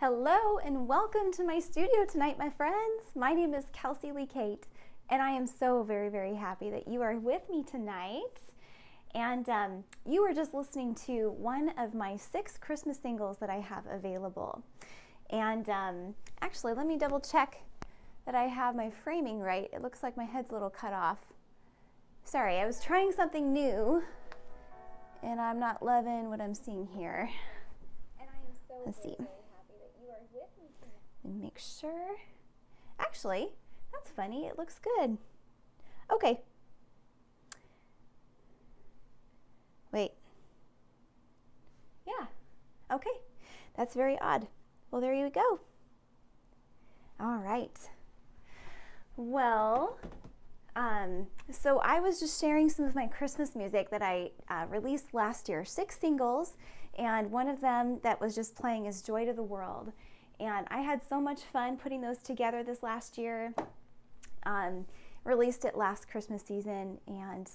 Hello and welcome to my studio tonight, my friends. My name is Kelsey Cate, and I am so very, very happy that you are with me tonight. And you were just listening to one of my 6 Christmas singles that I have available. And actually, let me double check that I have my framing right. It looks like my head's a little cut off. Sorry, I was trying something new, and I'm not loving what I'm seeing here. And I am so Let's see. And make sure. Actually, that's funny. It looks good. Okay. Wait. Yeah. Okay. That's very odd. Well, there you go. All right. Well, so I was just sharing some of my Christmas music that I released last year. 6 singles, and one of them that was just playing is Joy to the World. And I had so much fun putting those together this last year. Released it last Christmas season, and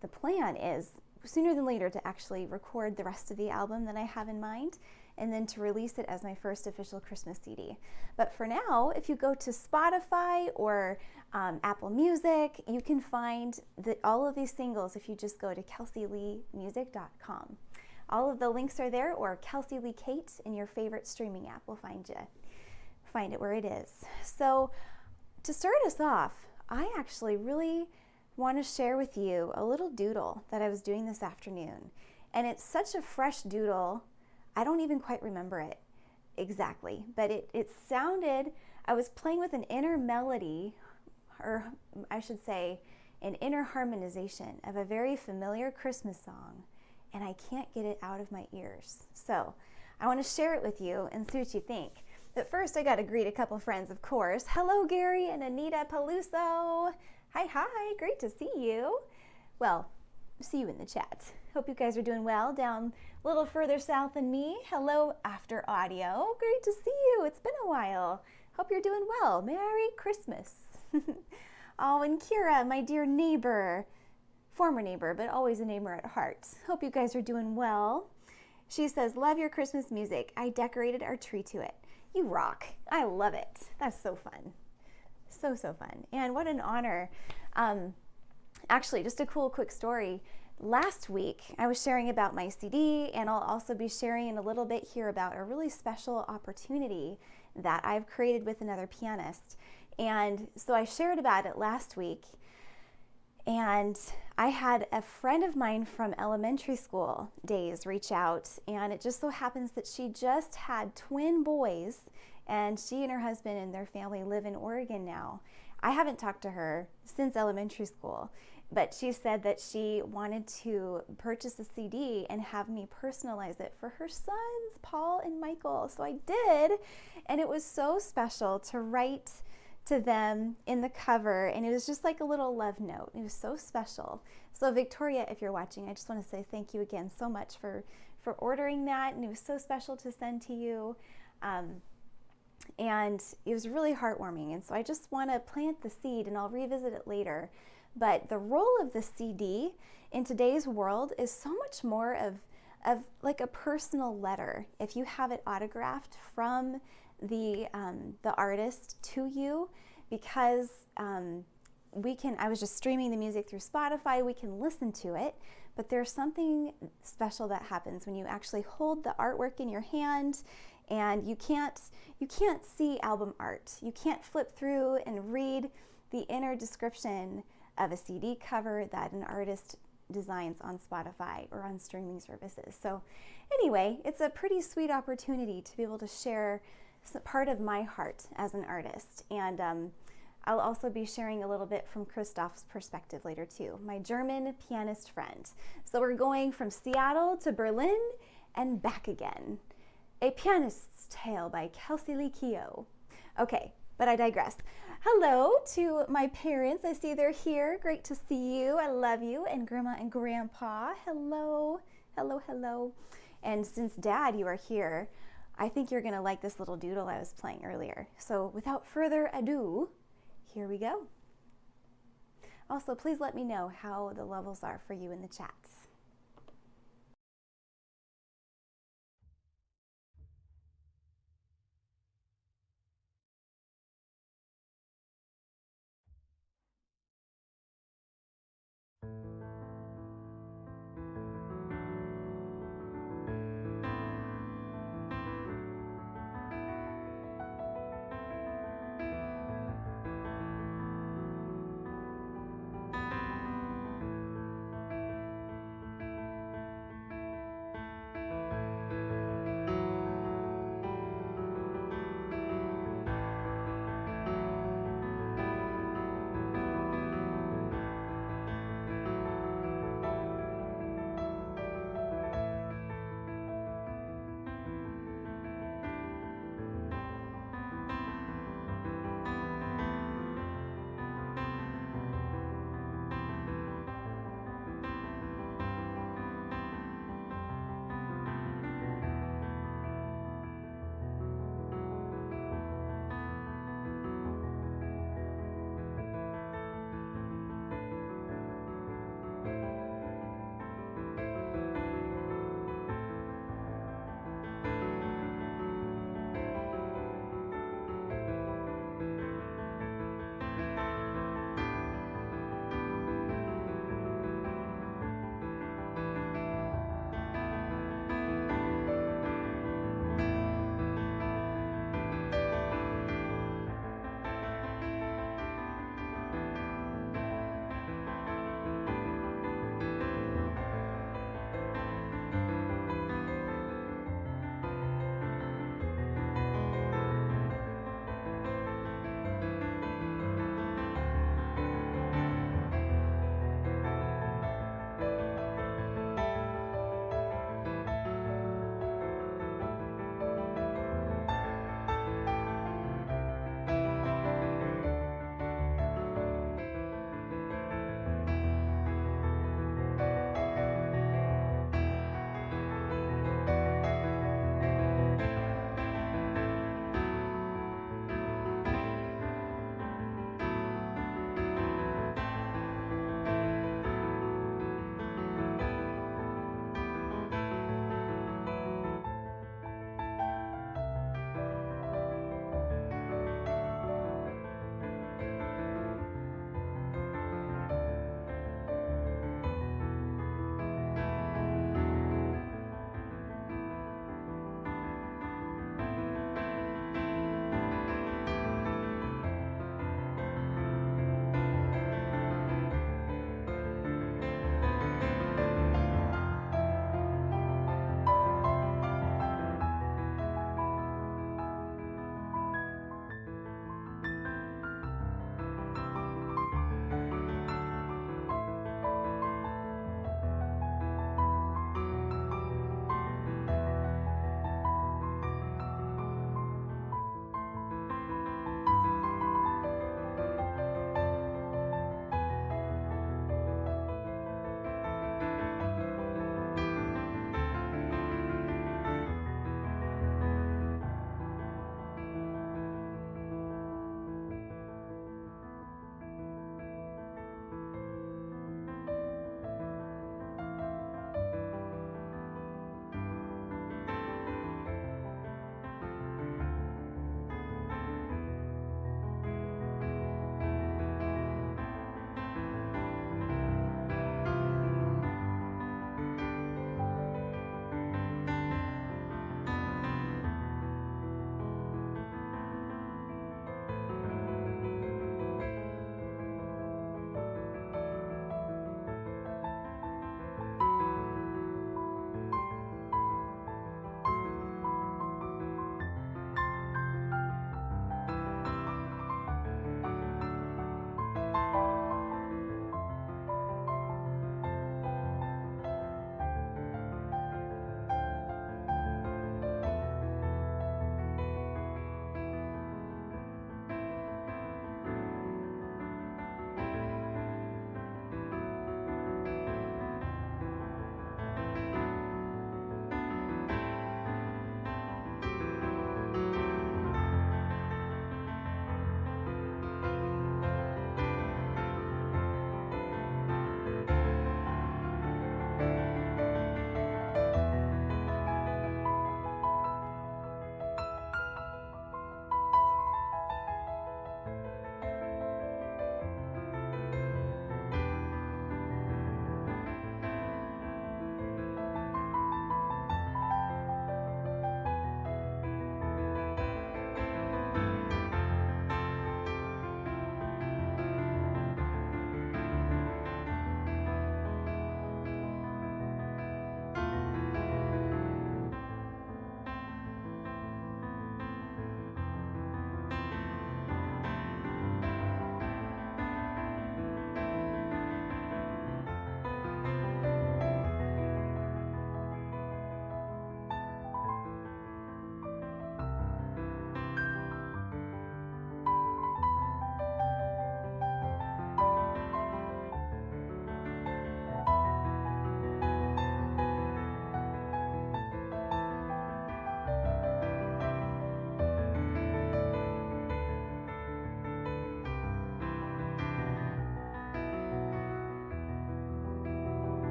the plan is sooner than later to actually record the rest of the album that I have in mind, and then to release it as my first official Christmas CD. But for now, if you go to Spotify or Apple Music, you can find all of these singles if you just go to kelseyleemusic.com. All of the links are there, or Kelsey Lee Cate in your favorite streaming app will find it where it is. So to start us off, I actually really want to share with you a little doodle that I was doing this afternoon. And it's such a fresh doodle, I don't even quite remember it exactly, but it sounded, I was playing with an inner melody, or I should say an inner harmonization of a very familiar Christmas song, and I can't get it out of my ears. So I want to share it with you and see what you think. But first, I got to greet a couple friends, of course. Hello, Gary and Anita Peluso. Hi, great to see you. Well, see you in the chat. Hope you guys are doing well down a little further south than me. Hello, After Audio. Great to see you. It's been a while. Hope you're doing well. Merry Christmas. Oh, and Kira, my dear neighbor, former neighbor, but always a neighbor at heart. Hope you guys are doing well. She says, love your Christmas music. I decorated our tree to it. You rock. I love it. That's so fun. So fun. And what an honor. Actually, just a cool quick story. Last week, I was sharing about my CD, and I'll also be sharing in a little bit here about a really special opportunity that I've created with another pianist. And so I shared about it last week. And I had a friend of mine from elementary school days reach out, and it just so happens that she just had twin boys, and she and her husband and their family live in Oregon now. I haven't talked to her since elementary school, but she said that she wanted to purchase a CD and have me personalize it for her sons, Paul and Michael. So I did, and it was so special to write to them in the cover, and it was just like a little love note. It was so special. So Victoria, if you're watching, I just want to say thank you again so much for ordering that, and it was so special to send to you. And it was really heartwarming, and so I just want to plant the seed, and I'll revisit it later. But the role of the CD in today's world is so much more of like a personal letter. If you have it autographed from the artist to you, because I was just streaming the music through Spotify, we can listen to it, but there's something special that happens when you actually hold the artwork in your hand, and you can't see album art. You can't flip through and read the inner description of a CD cover that an artist designs on Spotify or on streaming services. So anyway, it's a pretty sweet opportunity to be able to share part of my heart as an artist. And I'll also be sharing a little bit from Christoph's perspective later too, my German pianist friend. So we're going from Seattle to Berlin and back again. A Pianist's Tale by Kelsey Lee Cate. Okay, but I digress. Hello to my parents. I see they're here. Great to see you. I love you. And Grandma and Grandpa. Hello. Hello. And since Dad, you are here, I think you're going to like this little doodle I was playing earlier. So without further ado, here we go. Also, please let me know how the levels are for you in the chats.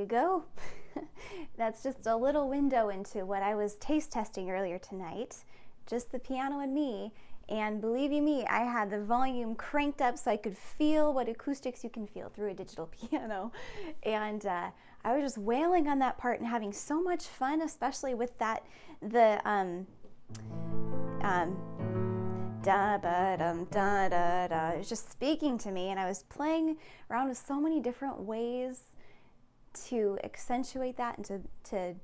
you go. That's just a little window into what I was taste testing earlier tonight. Just the piano and me. And believe you me, I had the volume cranked up so I could feel what acoustics you can feel through a digital piano. And I was just wailing on that part and having so much fun, especially with that, the da ba dum da da da. It was just speaking to me, and I was playing around with so many different ways to accentuate that and to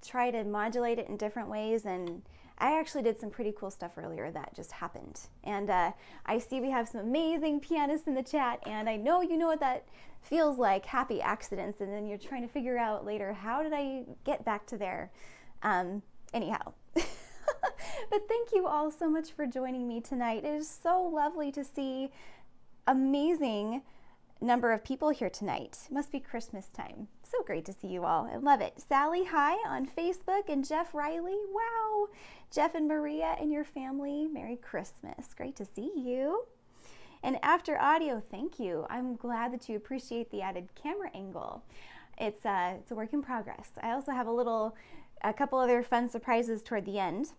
try to modulate it in different ways. And I actually did some pretty cool stuff earlier that just happened. And I see we have some amazing pianists in the chat, and I know you know what that feels like, happy accidents, and then you're trying to figure out later, how did I get back to there? Anyhow. But thank you all so much for joining me tonight. It is so lovely to see amazing number of people here tonight. It must be Christmas time. So great to see you all. I love it. Sally, hi on Facebook, and Jeff Riley. Wow. Jeff and Maria and your family, Merry Christmas. Great to see you. And After Audio, thank you. I'm glad that you appreciate the added camera angle. It's a work in progress. I also have a couple other fun surprises toward the end.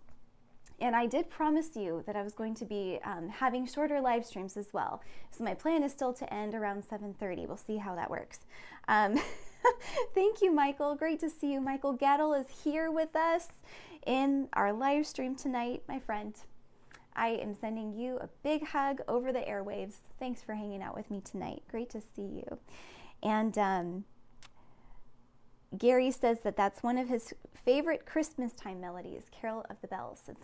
And I did promise you that I was going to be having shorter live streams as well. So my plan is still to end around 7:30. We'll see how that works. Thank you, Michael. Great to see you. Michael Gattel is here with us in our live stream tonight, my friend. I am sending you a big hug over the airwaves. Thanks for hanging out with me tonight. Great to see you. And Gary says that that's one of his favorite Christmas time melodies, Carol of the Bells. It's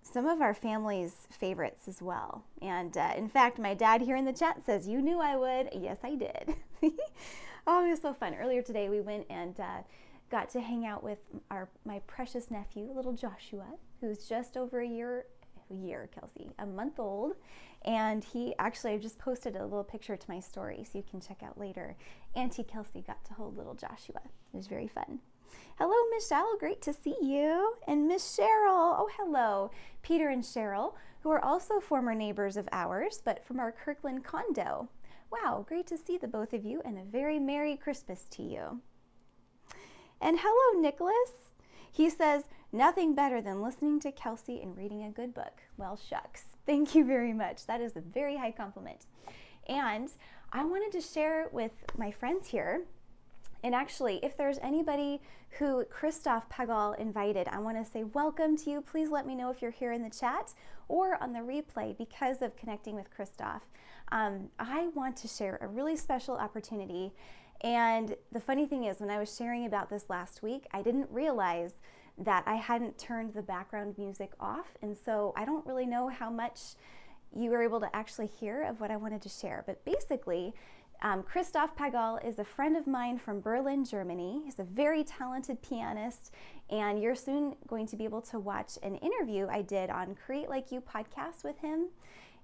some of our family's favorites as well. And in fact, my dad here in the chat says, you knew I would. Yes, I did. Oh, it was so fun. Earlier today, we went and got to hang out with my precious nephew, little Joshua, who's just over Kelsey, a month old. And I just posted a little picture to my story so you can check out later. Auntie Kelsey got to hold little Joshua. It was very fun. Hello, Michelle, great to see you. And Miss Cheryl, oh hello. Peter and Cheryl, who are also former neighbors of ours, but from our Kirkland condo. Wow, great to see the both of you, and a very Merry Christmas to you. And hello, Nicholas. He says, nothing better than listening to Kelsey and reading a good book. Well, shucks. Thank you very much. That is a very high compliment. And I wanted to share with my friends here, and actually, if there's anybody who Christoph Pagel invited, I want to say welcome to you. Please let me know if you're here in the chat or on the replay because of connecting with Christoph. I want to share a really special opportunity. And the funny thing is, when I was sharing about this last week, I didn't realize that I hadn't turned the background music off, and so I don't really know how much you were able to actually hear of what I wanted to share. But basically, Christoph Pagel is a friend of mine from Berlin, Germany. He's a very talented pianist, and you're soon going to be able to watch an interview I did on Create Like You podcast with him.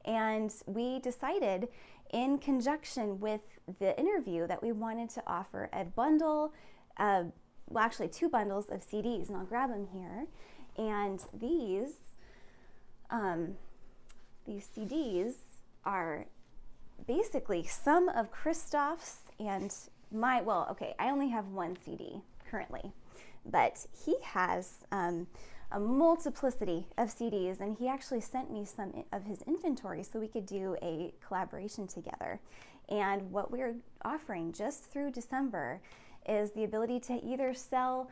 And we decided, in conjunction with the interview, that we wanted to offer a bundle of, well, actually 2 bundles of CDs, and I'll grab them here. And these CDs are basically some of Christoph's and my, well, okay, I only have 1 CD currently, but he has a multiplicity of CDs, and he actually sent me some of his inventory so we could do a collaboration together. And what we're offering just through December is the ability to either sell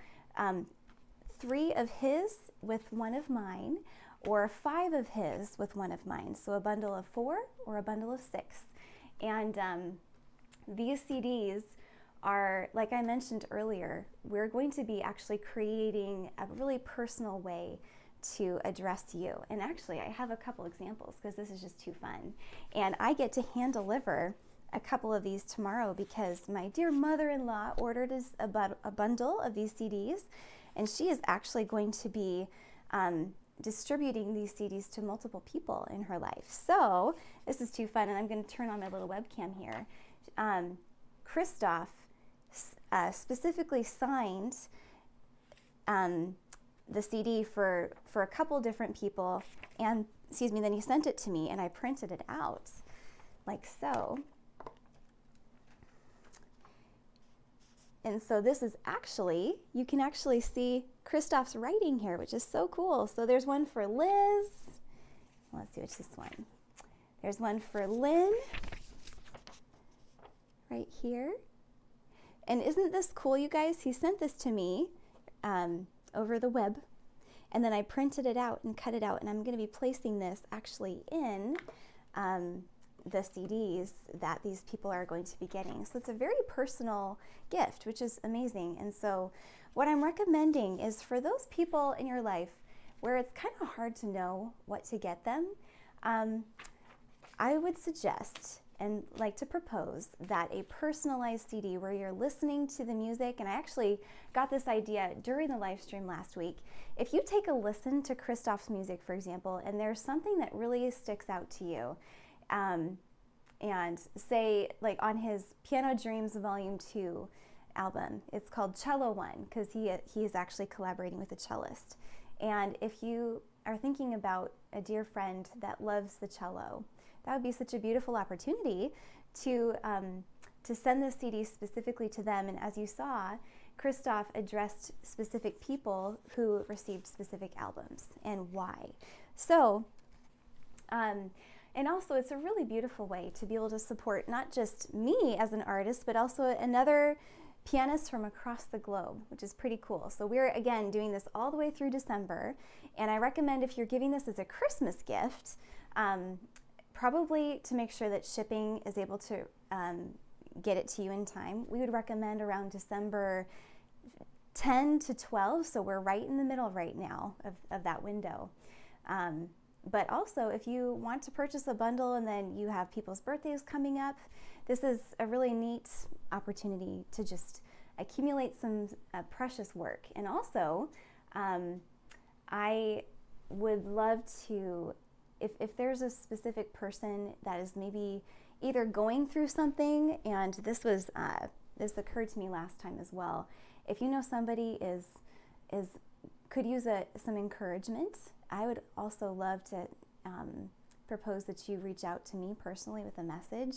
3 of his with 1 of mine, or 5 of his with 1 of mine. So a bundle of 4 or a bundle of 6. And these CDs are, like I mentioned earlier, we're going to be actually creating a really personal way to address you. And actually, I have a couple examples because this is just too fun. And I get to hand deliver a couple of these tomorrow because my dear mother-in-law ordered a bundle of these CDs, and she is actually going to be distributing these CDs to multiple people in her life. So this is too fun, and I'm going to turn on my little webcam here. Christoph specifically signed the CD for a couple different people, and then he sent it to me, and I printed it out like so. And so this is actually, you can actually see Christoph's writing here, which is so cool. So there's one for Liz. Let's see, what's this one? There's one for Lynn right here. And isn't this cool, you guys? He sent this to me over the web, and then I printed it out and cut it out, and I'm going to be placing this actually in the CDs that these people are going to be getting. So it's a very personal gift, which is amazing. And so what I'm recommending is for those people in your life where it's kind of hard to know what to get them, I would suggest and like to propose that a personalized CD where you're listening to the music, and I actually got this idea during the live stream last week. If you take a listen to Christoph's music, for example, and there's something that really sticks out to you, and say like on his Piano Dreams Volume 2 album, it's called Cello One, because he is actually collaborating with a cellist. And if you are thinking about a dear friend that loves the cello, that would be such a beautiful opportunity to send this CD specifically to them. And as you saw, Christoph addressed specific people who received specific albums and why. So, and also it's a really beautiful way to be able to support not just me as an artist, but also another pianist from across the globe, which is pretty cool. So we're, again, doing this all the way through December. And I recommend if you're giving this as a Christmas gift, probably to make sure that shipping is able to get it to you in time, we would recommend around December 10 to 12, so we're right in the middle right now of that window. But also, if you want to purchase a bundle and then you have people's birthdays coming up, this is a really neat opportunity to just accumulate some precious work. And also, I would love to, if there's a specific person that is maybe either going through something, and this occurred to me last time as well. If you know somebody could use some encouragement, I would also love to propose that you reach out to me personally with a message.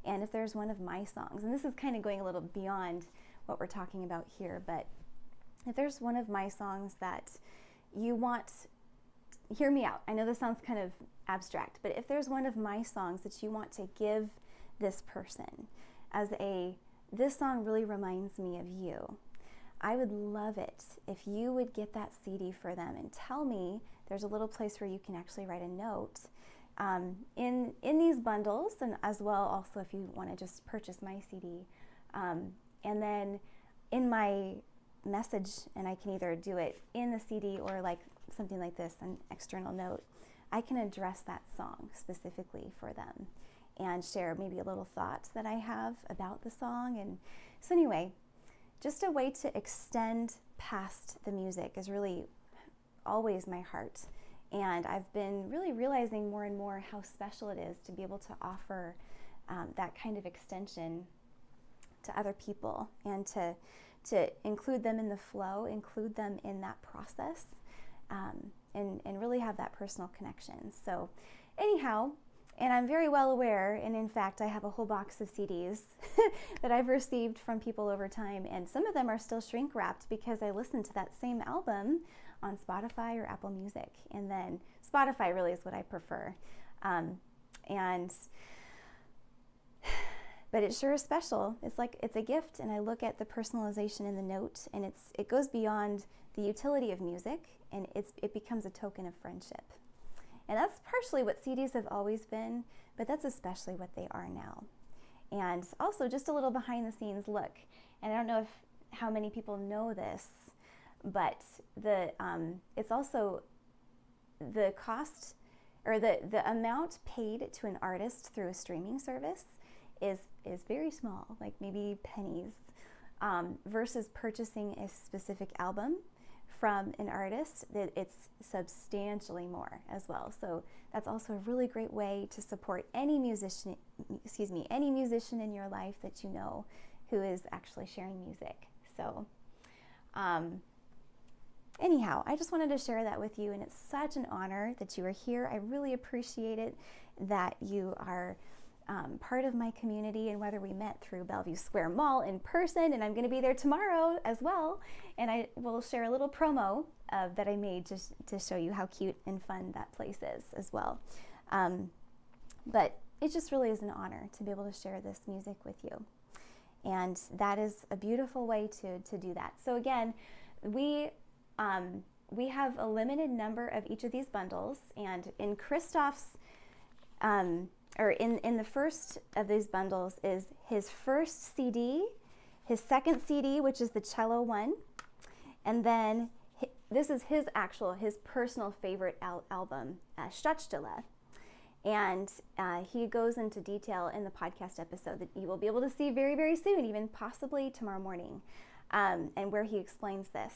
And if there's one of my songs, and this is kind of going a little beyond what we're talking about here, but if there's one of my songs that you want, hear me out. I know this sounds kind of abstract, but if there's one of my songs that you want to give this person as this song really reminds me of you, I would love it if you would get that CD for them and tell me. There's a little place where you can actually write a note in these bundles, and as well also if you want to just purchase my CD. And then in my message, and I can either do it in the CD or like something like this, an external note, I can address that song specifically for them and share maybe a little thought that I have about the song. And so anyway, just a way to extend past the music is really always my heart. And I've been really realizing more and more how special it is to be able to offer that kind of extension to other people, and to include them in the flow, include them in that process, and really have that personal connection. So anyhow, and I'm very well aware, and in fact I have a whole box of CDs that I've received from people over time, and some of them are still shrink wrapped because I listened to that same album on Spotify or Apple Music, and then Spotify really is what I prefer. But it sure is special. It's a gift, and I look at the personalization in the note, and it goes beyond the utility of music, and it becomes a token of friendship. And that's partially what CDs have always been, but that's especially what they are now. And also, just a little behind the scenes look, and I don't know how many people know this, but it's also the cost, or the amount paid to an artist through a streaming service is very small, like maybe pennies, versus purchasing a specific album from an artist, that it's substantially more as well. So that's also a really great way to support any musician in your life that you know who is actually sharing music. So anyhow, I just wanted to share that with you, and it's such an honor that you are here. I really appreciate it that you are part of my community, and whether we met through Bellevue Square Mall in person, and I'm going to be there tomorrow as well, and I will share a little promo that I made just to show you how cute and fun that place is as well. But it just really is an honor to be able to share this music with you, and that is a beautiful way to do that. So again, we have a limited number of each of these bundles, and in Christoph's or in the first of these bundles is his first CD, his second CD, which is the cello one, and then this is his personal favorite album, Stadtstille. And he goes into detail in the podcast episode that you will be able to see very, very soon, even possibly tomorrow morning, and where he explains this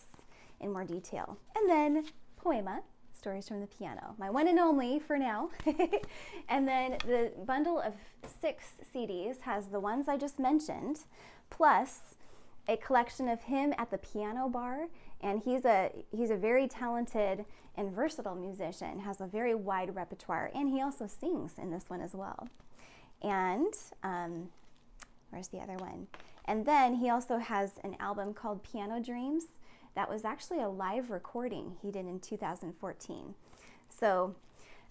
in more detail. And then Poema, Stories from the Piano, my one and only for now. And then the bundle of 6 CDs has the ones I just mentioned, plus a collection of him at the piano bar. And he's a very talented and versatile musician, has a very wide repertoire, and he also sings in this one as well. And where's the other one? And then he also has an album called Piano Dreams. That was actually a live recording he did in 2014. So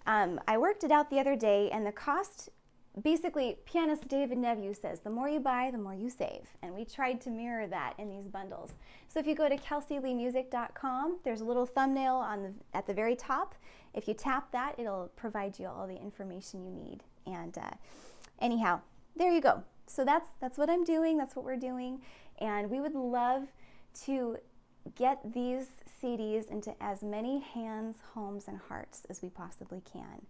I worked it out the other day, and the cost, basically, pianist David Neveu says, the more you buy, the more you save. And we tried to mirror that in these bundles. So if you go to kelseyleemusic.com, there's a little thumbnail at the very top. If you tap that, it'll provide you all the information you need. And anyhow, there you go. So that's what I'm doing. That's what we're doing. And we would love to get these CDs into as many hands, homes, and hearts as we possibly can.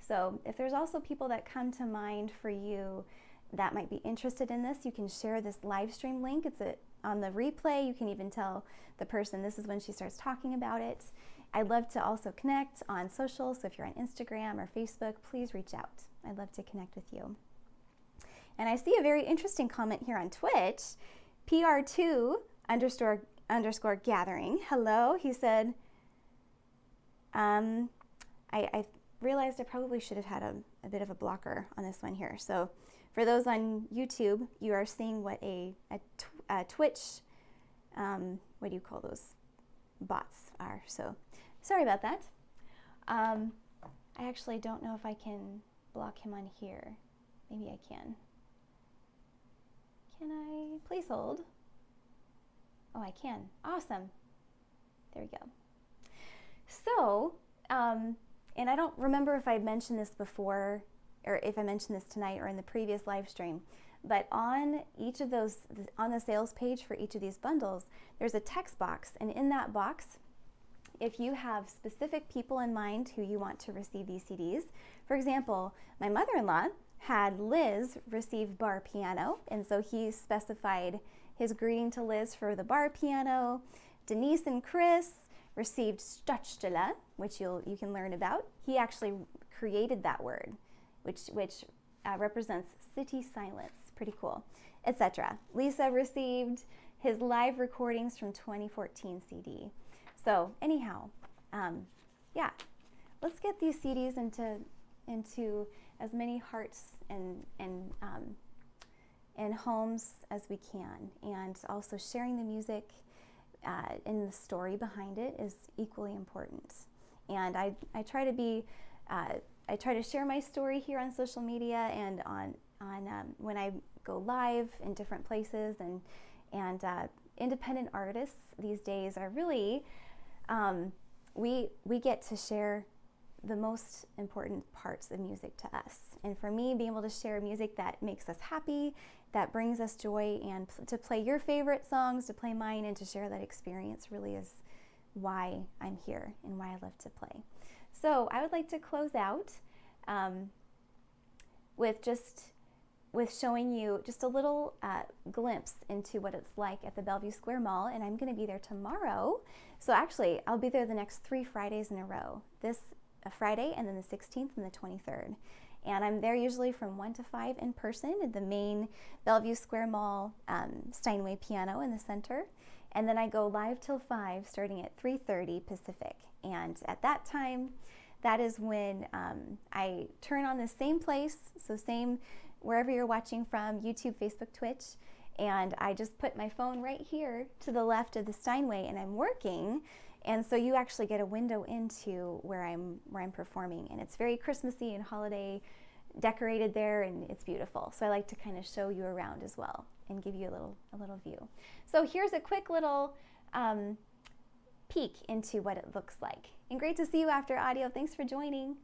So if there's also people that come to mind for you that might be interested in this, you can share this live stream link. It's on the replay. You can even tell the person this is when she starts talking about it. I'd love to also connect on social, so if you're on Instagram or Facebook, please reach out. I'd love to connect with you. And I see a very interesting comment here on Twitch, PR2__ gathering. Hello, he said, I realized I probably should have had a bit of a blocker on this one here. So for those on YouTube, you are seeing what a Twitch, what do you call those bots are. So sorry about that. I actually don't know if I can block him on here. Maybe I can. Can I? Please hold. Oh, I can. Awesome. There we go. So, and I don't remember if I mentioned this before, or if I mentioned this tonight or in the previous live stream, but on each of those, on the sales page for each of these bundles, there's a text box, and in that box, if you have specific people in mind who you want to receive these CDs, for example, my mother-in-law had Liz receive bar piano, and so he specified his greeting to Liz for the bar piano. Denise and Chris received Stadtstille, which you can learn about. He actually created that word, which represents city silence. Pretty cool, etc. Lisa received his live recordings from 2014 CD. So anyhow, yeah, let's get these CDs into as many hearts and homes as we can, and also sharing the music and the story behind it is equally important. And I try to share my story here on social media and on when I go live in different places, and independent artists these days are really we get to share the most important parts of music to us. And for me, being able to share music that makes us happy, that brings us joy, and to play your favorite songs, to play mine, and to share that experience really is why I'm here and why I love to play. So I would like to close out with showing you just a little glimpse into what it's like at the Bellevue Square Mall, and I'm going to be there tomorrow. So actually, I'll be there the next 3 Fridays in a row. This Friday, and then the 16th and the 23rd. And I'm there usually from 1 to 5 in person at the main Bellevue Square Mall Steinway piano in the center. And then I go live till 5, starting at 3:30 Pacific. And at that time, that is when I turn on the same place, so same wherever you're watching from, YouTube, Facebook, Twitch. And I just put my phone right here to the left of the Steinway, and I'm working. And so you actually get a window into where I'm performing, and it's very Christmassy and holiday decorated there, and it's beautiful. So I like to kind of show you around as well and give you a little view. So here's a quick little peek into what it looks like. And great to see you after audio. Thanks for joining.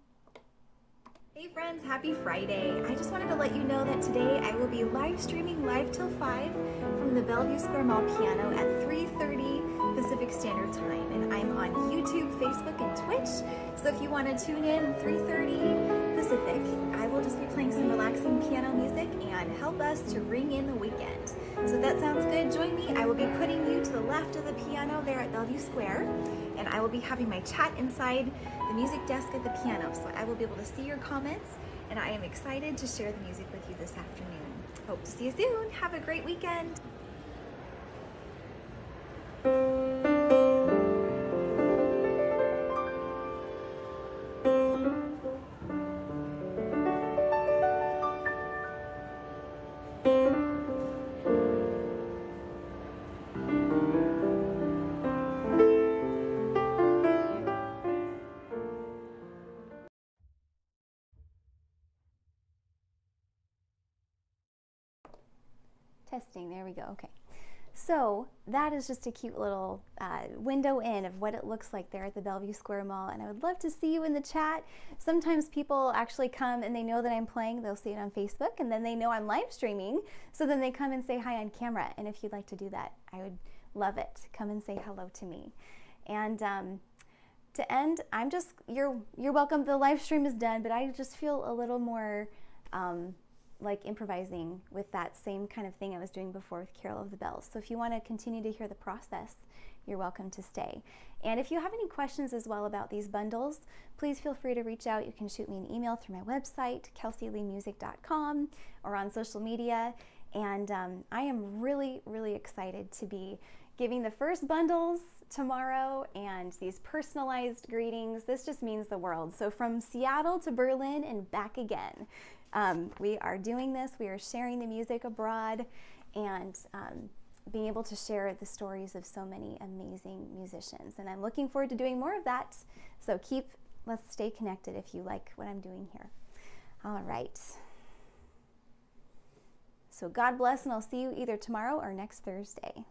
Hey friends, happy Friday. I just wanted to let you know that today I will be live streaming live till 5 from the Bellevue Square Mall piano at 3:30 Pacific Standard Time. And I'm on YouTube, Facebook, and Twitch. So if you want to tune in 3:30 Pacific, I will just be playing some relaxing piano music and help us to ring in the weekend. So if that sounds good, join me. I will be putting you to the left of the piano there at Bellevue Square. And I will be having my chat inside the music desk at the piano, so I will be able to see your comments, and I am excited to share the music with you this afternoon. Hope to see you soon. Have a great weekend. Testing, there we go, okay. So that is just a cute little window in of what it looks like there at the Bellevue Square Mall, and I would love to see you in the chat. Sometimes people actually come and they know that I'm playing, they'll see it on Facebook, and then they know I'm live streaming, so then they come and say hi on camera, and if you'd like to do that, I would love it. Come and say hello to me. And to end, you're welcome, the live stream is done, but I just feel a little more like improvising with that same kind of thing I was doing before with Carol of the Bells. So if you want to continue to hear the process, you're welcome to stay. And if you have any questions as well about these bundles, please feel free to reach out. You can shoot me an email through my website, kelseyleemusic.com, or on social media. And I am really, really excited to be giving the first bundles tomorrow and these personalized greetings. This just means the world. So from Seattle to Berlin and back again. We are doing this, we are sharing the music abroad, and being able to share the stories of so many amazing musicians. And I'm looking forward to doing more of that. So let's stay connected if you like what I'm doing here. All right. So God bless, and I'll see you either tomorrow or next Thursday.